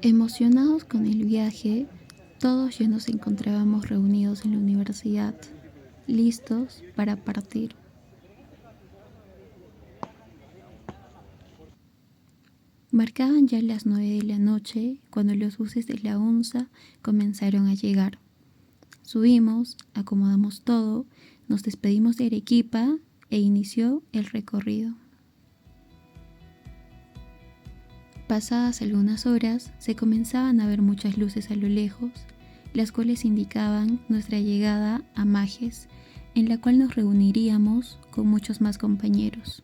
Emocionados con el viaje, todos ya nos encontrábamos reunidos en la universidad, listos para partir. Marcaban ya las 9 de la noche cuando los buses de la UNSA comenzaron a llegar. Subimos, acomodamos todo, nos despedimos de Arequipa e inició el recorrido. Pasadas algunas horas, se comenzaban a ver muchas luces a lo lejos, las cuales indicaban nuestra llegada a Majes, en la cual nos reuniríamos con muchos más compañeros.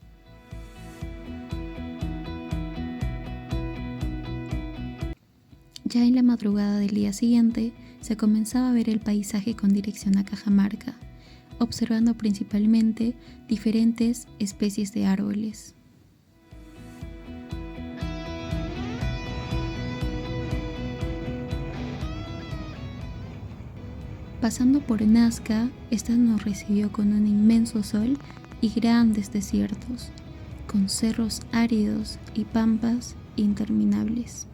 Ya en la madrugada del día siguiente, se comenzaba a ver el paisaje con dirección a Cajamarca, observando principalmente diferentes especies de árboles. Pasando por Nazca, esta nos recibió con un inmenso sol y grandes desiertos, con cerros áridos y pampas interminables.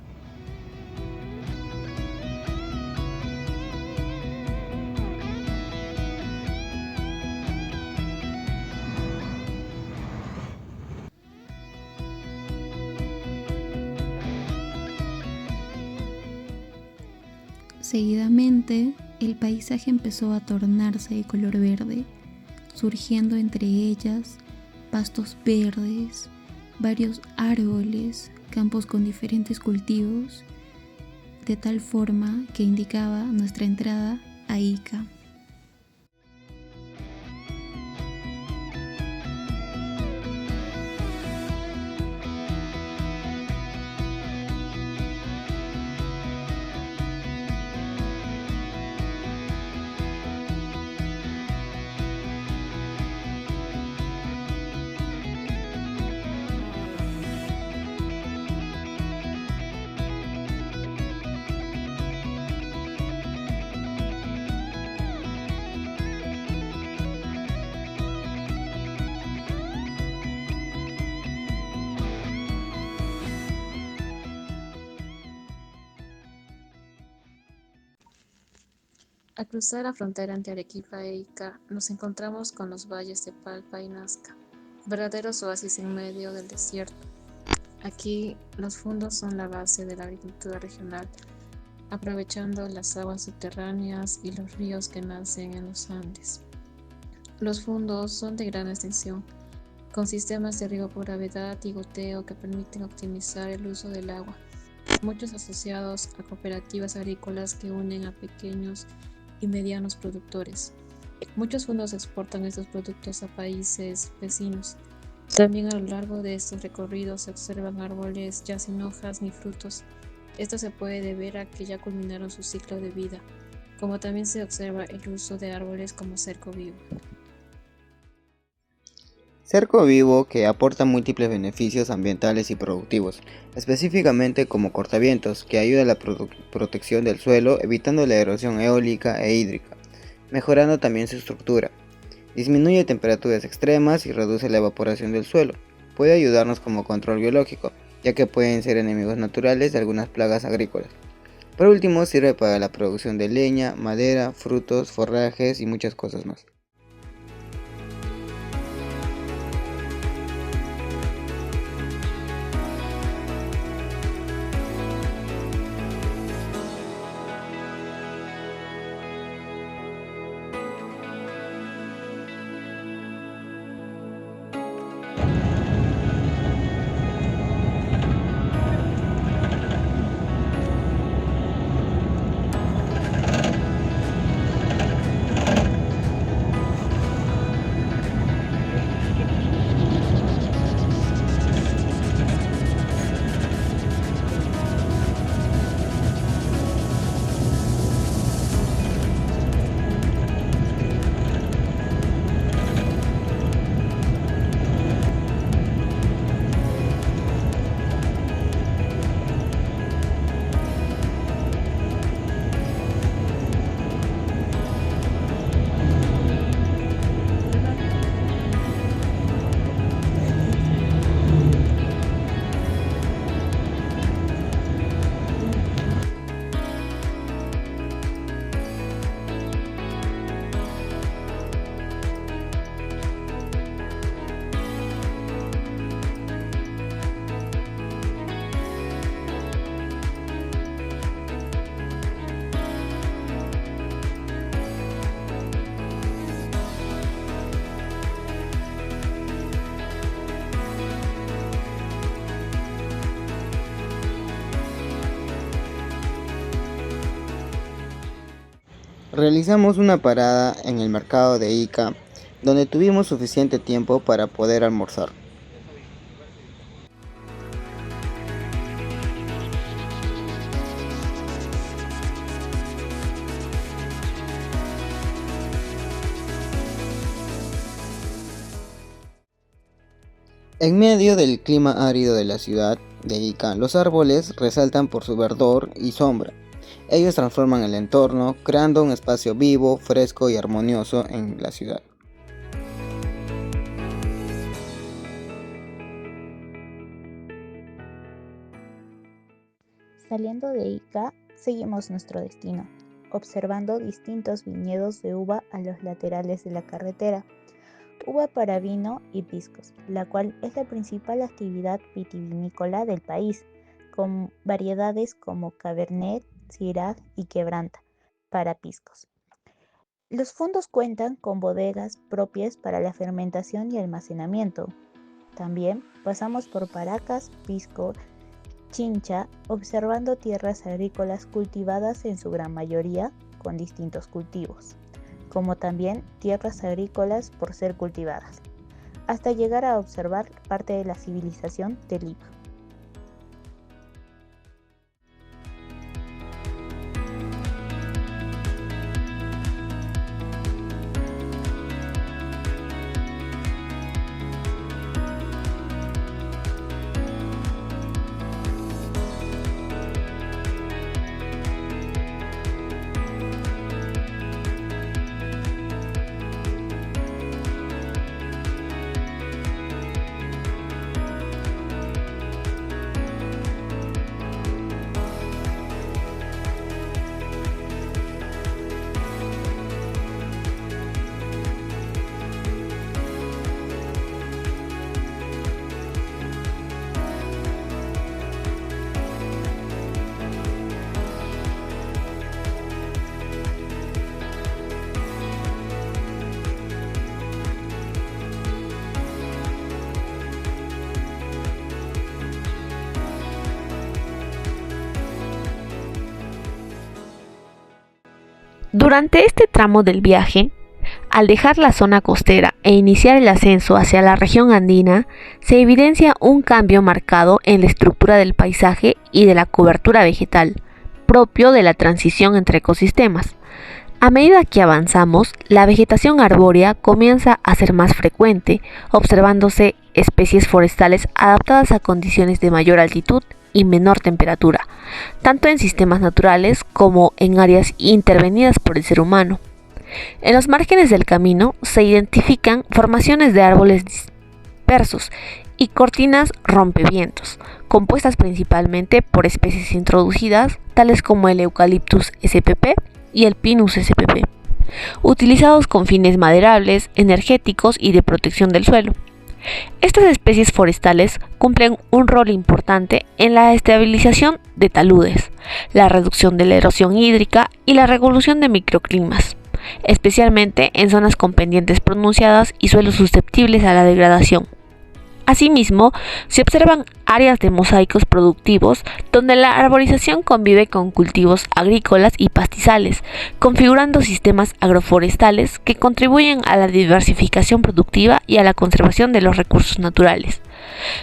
Seguidamente, el paisaje empezó a tornarse de color verde, surgiendo entre ellas pastos verdes, varios árboles, campos con diferentes cultivos, de tal forma que indicaba nuestra entrada a Ica. Al cruzar la frontera entre Arequipa e Ica, nos encontramos con los valles de Palpa y Nazca, verdaderos oasis en medio del desierto. Aquí, los fundos son la base de la agricultura regional, aprovechando las aguas subterráneas y los ríos que nacen en los Andes. Los fundos son de gran extensión, con sistemas de riego por gravedad y goteo que permiten optimizar el uso del agua, muchos asociados a cooperativas agrícolas que unen a pequeños y medianos productores. Muchos fondos exportan estos productos a países vecinos. También a lo largo de estos recorridos se observan árboles ya sin hojas ni frutos. Esto se puede deber a que ya culminaron su ciclo de vida, como también se observa el uso de árboles como cerco vivo. Cerco vivo que aporta múltiples beneficios ambientales y productivos, específicamente como cortavientos, que ayuda a la protección del suelo, evitando la erosión eólica e hídrica, mejorando también su estructura. Disminuye temperaturas extremas y reduce la evaporación del suelo. Puede ayudarnos como control biológico, ya que pueden ser enemigos naturales de algunas plagas agrícolas. Por último, sirve para la producción de leña, madera, frutos, forrajes y muchas cosas más. Realizamos una parada en el mercado de Ica, donde tuvimos suficiente tiempo para poder almorzar. En medio del clima árido de la ciudad de Ica, los árboles resaltan por su verdor y sombra. Ellos transforman el entorno, creando un espacio vivo, fresco y armonioso en la ciudad. Saliendo de Ica, seguimos nuestro destino, observando distintos viñedos de uva a los laterales de la carretera. Uva para vino y piscos, la cual es la principal actividad vitivinícola del país, con variedades como Cabernet, Syrah y Quebranta para piscos. Los fondos cuentan con bodegas propias para la fermentación y almacenamiento. También pasamos por Paracas, Pisco, Chincha, observando tierras agrícolas cultivadas en su gran mayoría con distintos cultivos, como también tierras agrícolas por ser cultivadas, hasta llegar a observar parte de la civilización de Lima. Durante este tramo del viaje, al dejar la zona costera e iniciar el ascenso hacia la región andina, se evidencia un cambio marcado en la estructura del paisaje y de la cobertura vegetal, propio de la transición entre ecosistemas. A medida que avanzamos, la vegetación arbórea comienza a ser más frecuente, observándose especies forestales adaptadas a condiciones de mayor altitud y menor temperatura, tanto en sistemas naturales como en áreas intervenidas por el ser humano. En los márgenes del camino se identifican formaciones de árboles dispersos y cortinas rompevientos, compuestas principalmente por especies introducidas, tales como el Eucalyptus spp y el Pinus spp, utilizados con fines maderables, energéticos y de protección del suelo. Estas especies forestales cumplen un rol importante en la estabilización de taludes, la reducción de la erosión hídrica y la regulación de microclimas, especialmente en zonas con pendientes pronunciadas y suelos susceptibles a la degradación. Asimismo, se observan áreas de mosaicos productivos donde la arborización convive con cultivos agrícolas y pastizales, configurando sistemas agroforestales que contribuyen a la diversificación productiva y a la conservación de los recursos naturales.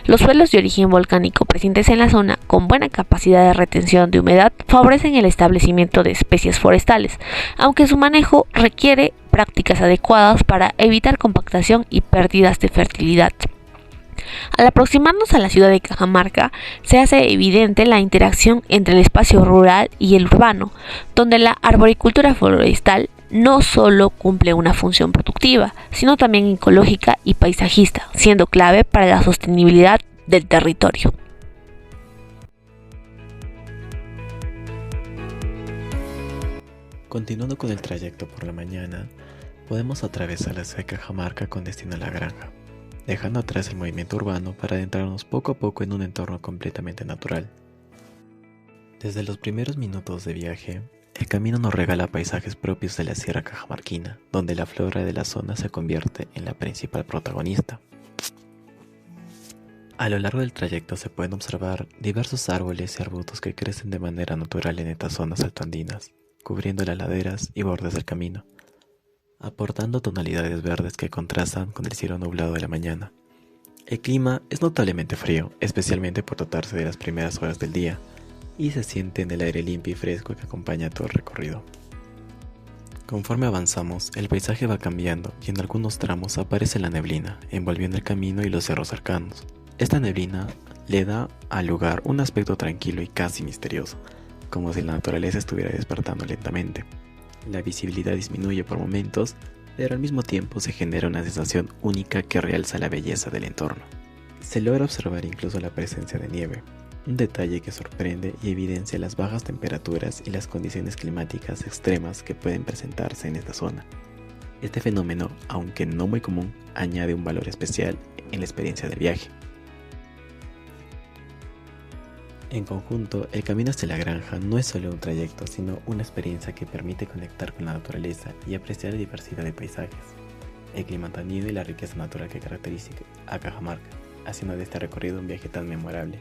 Los suelos de origen volcánico presentes en la zona, con buena capacidad de retención de humedad, favorecen el establecimiento de especies forestales, aunque su manejo requiere prácticas adecuadas para evitar compactación y pérdidas de fertilidad. Al aproximarnos a la ciudad de Cajamarca, se hace evidente la interacción entre el espacio rural y el urbano, donde la arboricultura forestal no solo cumple una función productiva, sino también ecológica y paisajista, siendo clave para la sostenibilidad del territorio. Continuando con el trayecto por la mañana, podemos atravesar la ciudad de Cajamarca con destino a la granja, dejando atrás el movimiento urbano para adentrarnos poco a poco en un entorno completamente natural. Desde los primeros minutos de viaje, el camino nos regala paisajes propios de la Sierra Cajamarquina, donde la flora de la zona se convierte en la principal protagonista. A lo largo del trayecto se pueden observar diversos árboles y arbustos que crecen de manera natural en estas zonas altoandinas, cubriendo las laderas y bordes del camino, aportando tonalidades verdes que contrastan con el cielo nublado de la mañana. El clima es notablemente frío, especialmente por tratarse de las primeras horas del día, y se siente en el aire limpio y fresco que acompaña todo el recorrido. Conforme avanzamos, el paisaje va cambiando y en algunos tramos aparece la neblina, envolviendo el camino y los cerros cercanos. Esta neblina le da al lugar un aspecto tranquilo y casi misterioso, como si la naturaleza estuviera despertando lentamente. La visibilidad disminuye por momentos, pero al mismo tiempo se genera una sensación única que realza la belleza del entorno. Se logra observar incluso la presencia de nieve, un detalle que sorprende y evidencia las bajas temperaturas y las condiciones climáticas extremas que pueden presentarse en esta zona. Este fenómeno, aunque no muy común, añade un valor especial en la experiencia del viaje. En conjunto, el camino hacia la granja no es solo un trayecto, sino una experiencia que permite conectar con la naturaleza y apreciar la diversidad de paisajes, el clima andino y la riqueza natural que caracteriza a Cajamarca, haciendo de este recorrido un viaje tan memorable.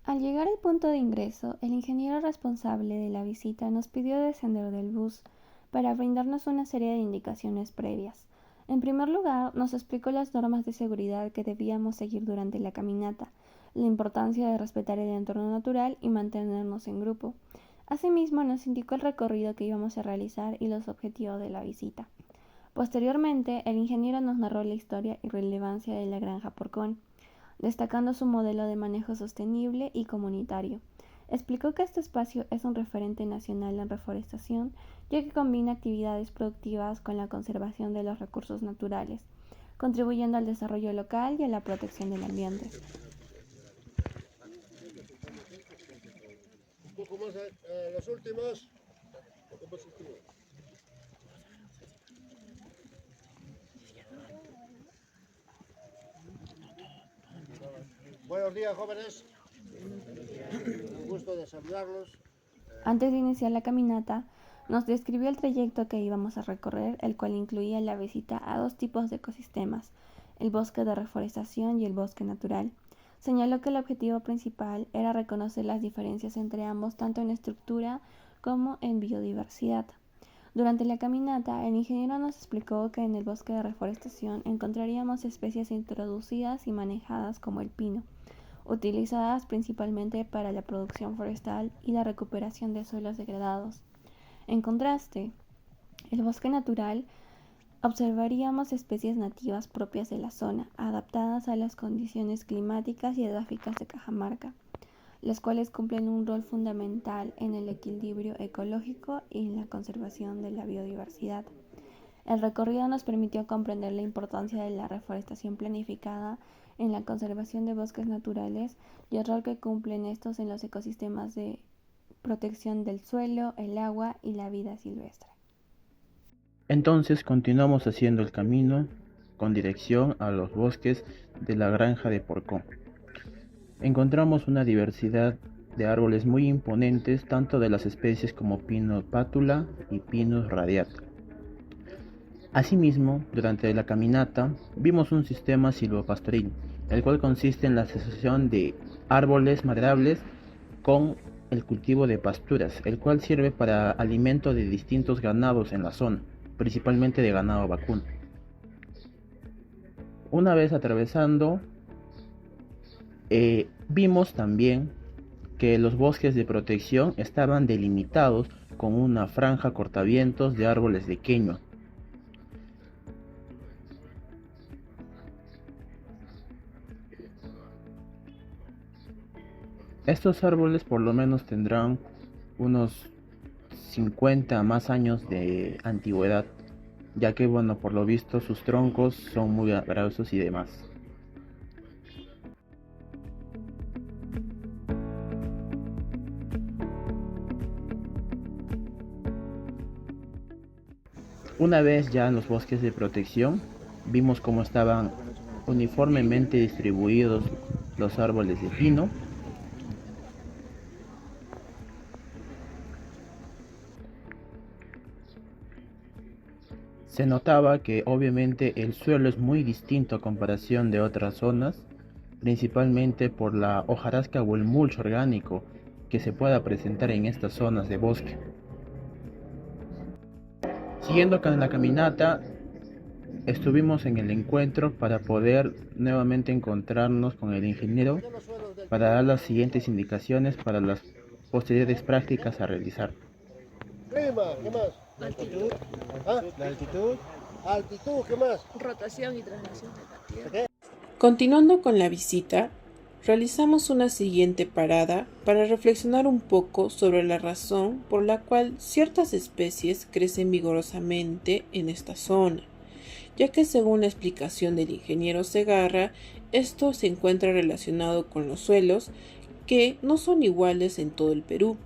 Al llegar al punto de ingreso, el ingeniero responsable de la visita nos pidió descender del bus para brindarnos una serie de indicaciones previas. En primer lugar, nos explicó las normas de seguridad que debíamos seguir durante la caminata, la importancia de respetar el entorno natural y mantenernos en grupo. Asimismo, nos indicó el recorrido que íbamos a realizar y los objetivos de la visita. Posteriormente, el ingeniero nos narró la historia y relevancia de la granja Porcón, destacando su modelo de manejo sostenible y comunitario. Explicó que este espacio es un referente nacional en reforestación, ya que combina actividades productivas con la conservación de los recursos naturales, contribuyendo al desarrollo local y a la protección del ambiente. Un poco más los últimos. Buenos días, jóvenes. Un gusto de saludarlos. Antes de iniciar la caminata, nos describió el trayecto que íbamos a recorrer, el cual incluía la visita a dos tipos de ecosistemas, el bosque de reforestación y el bosque natural. Señaló que el objetivo principal era reconocer las diferencias entre ambos, tanto en estructura como en biodiversidad. Durante la caminata, el ingeniero nos explicó que en el bosque de reforestación encontraríamos especies introducidas y manejadas como el pino, utilizadas principalmente para la producción forestal y la recuperación de suelos degradados. En contraste, el bosque natural observaríamos especies nativas propias de la zona, adaptadas a las condiciones climáticas y edáficas de Cajamarca, las cuales cumplen un rol fundamental en el equilibrio ecológico y en la conservación de la biodiversidad. El recorrido nos permitió comprender la importancia de la reforestación planificada en la conservación de bosques naturales y el rol que cumplen estos en los ecosistemas de protección del suelo, el agua y la vida silvestre. Entonces continuamos haciendo el camino con dirección a los bosques de la granja de Porcón. Encontramos una diversidad de árboles muy imponentes, tanto de las especies como Pinus pátula y Pinus radiata. Asimismo, durante la caminata vimos un sistema silvopastoril, el cual consiste en la asociación de árboles maderables con el cultivo de pasturas, el cual sirve para alimento de distintos ganados en la zona, principalmente de ganado vacuno. Una vez atravesando, vimos también que los bosques de protección estaban delimitados con una franja cortavientos de árboles de queño. Estos árboles por lo menos tendrán unos 50 más años de antigüedad, ya que bueno, por lo visto sus troncos son muy gruesos y demás. Una vez ya en los bosques de protección, vimos cómo estaban uniformemente distribuidos los árboles de pino. Se notaba que obviamente el suelo es muy distinto a comparación de otras zonas, principalmente por la hojarasca o el mulch orgánico que se pueda presentar en estas zonas de bosque. Siguiendo con la caminata, estuvimos en el encuentro para poder nuevamente encontrarnos con el ingeniero para dar las siguientes indicaciones para las posteriores prácticas a realizar. Clima, ¿qué más? Altitud. ¿Ah? La altitud, Altitud, ¿qué más? rotación y traslación de la Tierra. Continuando con la visita, realizamos una siguiente parada para reflexionar un poco sobre la razón por la cual ciertas especies crecen vigorosamente en esta zona, ya que según la explicación del ingeniero Segarra, esto se encuentra relacionado con los suelos que no son iguales en todo el Perú,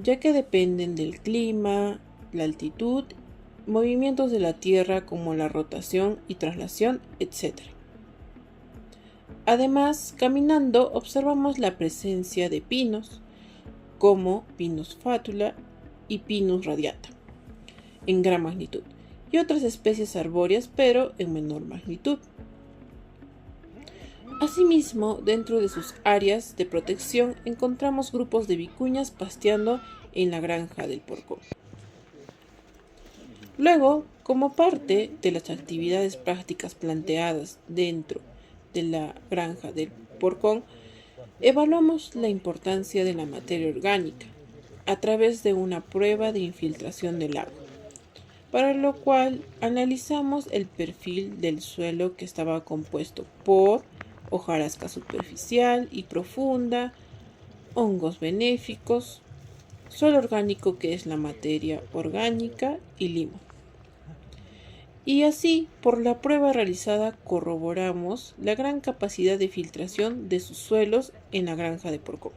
ya que dependen del clima, la altitud, movimientos de la tierra como la rotación y traslación, etc. Además, caminando observamos la presencia de pinos, como Pinus fatula y Pinus radiata, en gran magnitud, y otras especies arbóreas, pero en menor magnitud. Asimismo, dentro de sus áreas de protección encontramos grupos de vicuñas pasteando en la granja del Porcón. Luego, como parte de las actividades prácticas planteadas dentro de la granja del Porcón, evaluamos la importancia de la materia orgánica a través de una prueba de infiltración del agua, para lo cual analizamos el perfil del suelo que estaba compuesto por hojarasca superficial y profunda, hongos benéficos, suelo orgánico que es la materia orgánica y limo. Y así, por la prueba realizada, corroboramos la gran capacidad de filtración de sus suelos en la granja de Porcón.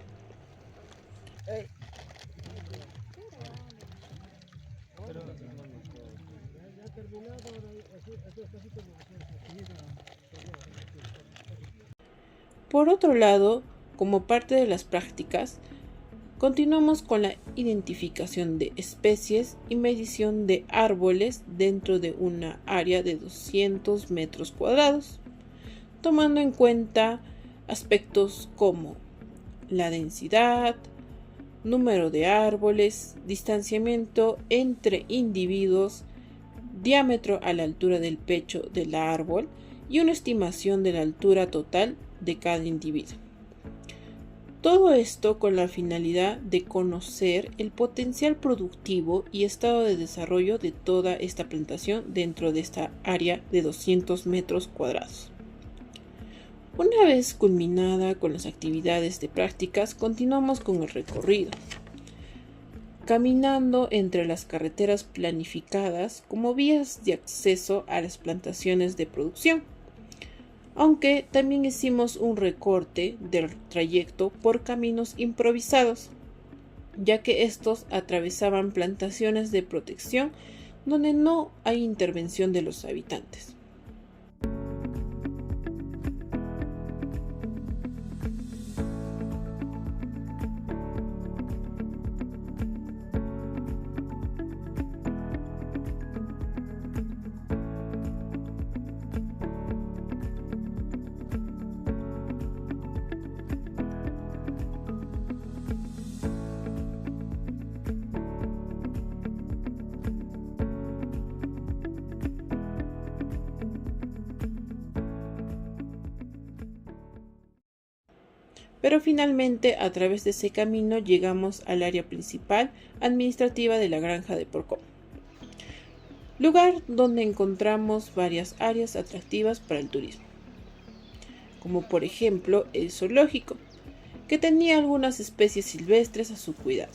Por otro lado, como parte de las prácticas, continuamos con la identificación de especies y medición de árboles dentro de una área de 200 metros cuadrados, tomando en cuenta aspectos como la densidad, número de árboles, distanciamiento entre individuos, diámetro a la altura del pecho del árbol y una estimación de la altura total de cada individuo. Todo esto con la finalidad de conocer el potencial productivo y estado de desarrollo de toda esta plantación dentro de esta área de 200 metros cuadrados. Una vez culminada con las actividades de prácticas, continuamos con el recorrido, caminando entre las carreteras planificadas como vías de acceso a las plantaciones de producción, aunque también hicimos un recorte del trayecto por caminos improvisados, ya que estos atravesaban plantaciones de protección donde no hay intervención de los habitantes. Pero finalmente, a través de ese camino, llegamos al área principal administrativa de la granja de Porcón, lugar donde encontramos varias áreas atractivas para el turismo, como por ejemplo el zoológico, que tenía algunas especies silvestres a su cuidado,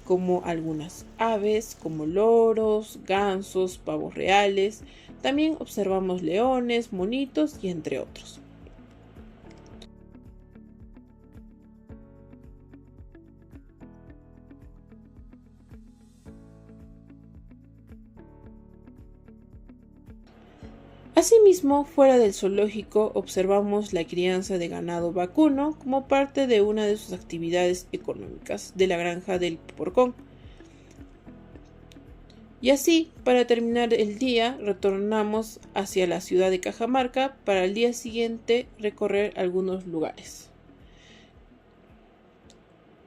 como algunas aves como loros, gansos, pavos reales. También observamos leones, monitos y entre otros. Asimismo, fuera del zoológico observamos la crianza de ganado vacuno como parte de una de sus actividades económicas de la granja del Porcón. Y así, para terminar el día, retornamos hacia la ciudad de Cajamarca para el día siguiente recorrer algunos lugares,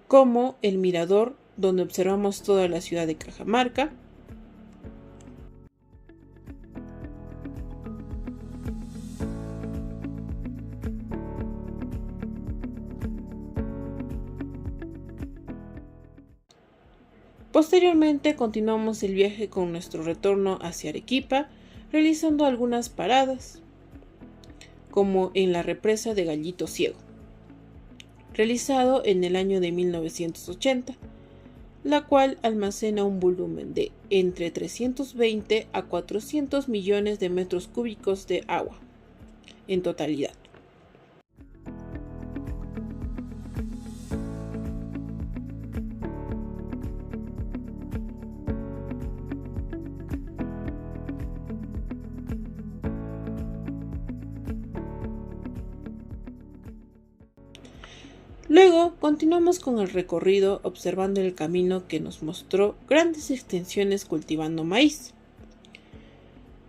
como el mirador, donde observamos toda la ciudad de Cajamarca, Posteriormente continuamos el viaje con nuestro retorno hacia Arequipa, realizando algunas paradas, como en la represa de Gallito Ciego, realizado en el año de 1980, la cual almacena un volumen de entre 320 a 400 millones de metros cúbicos de agua en totalidad. Luego continuamos con el recorrido observando el camino que nos mostró grandes extensiones cultivando maíz,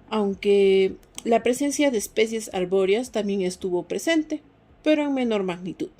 aunque la presencia de especies arbóreas también estuvo presente, pero en menor magnitud.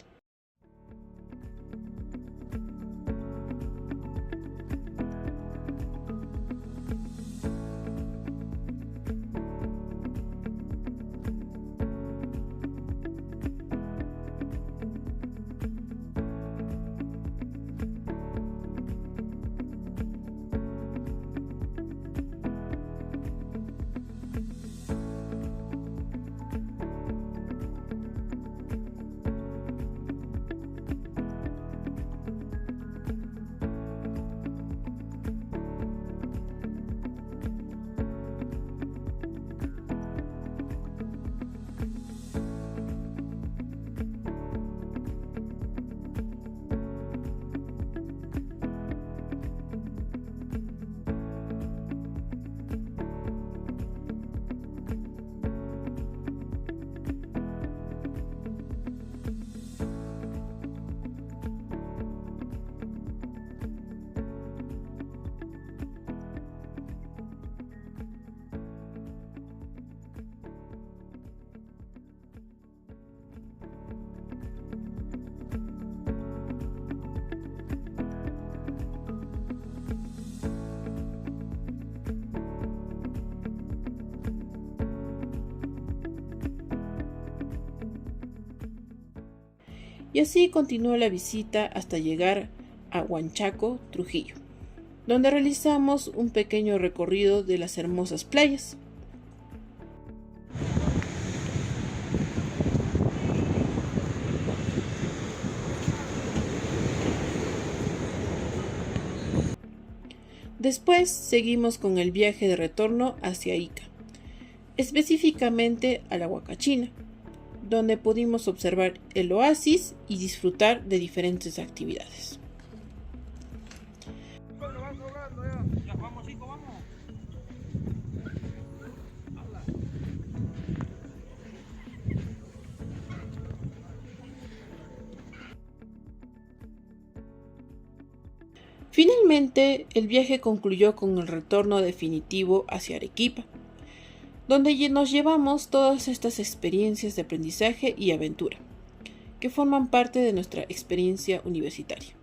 Y así continuó la visita hasta llegar a Huanchaco, Trujillo, donde realizamos un pequeño recorrido de las hermosas playas. Después seguimos con el viaje de retorno hacia Ica, específicamente a la Huacachina, donde pudimos observar el oasis y disfrutar de diferentes actividades. Finalmente, el viaje concluyó con el retorno definitivo hacia Arequipa, donde nos llevamos todas estas experiencias de aprendizaje y aventura, que forman parte de nuestra experiencia universitaria.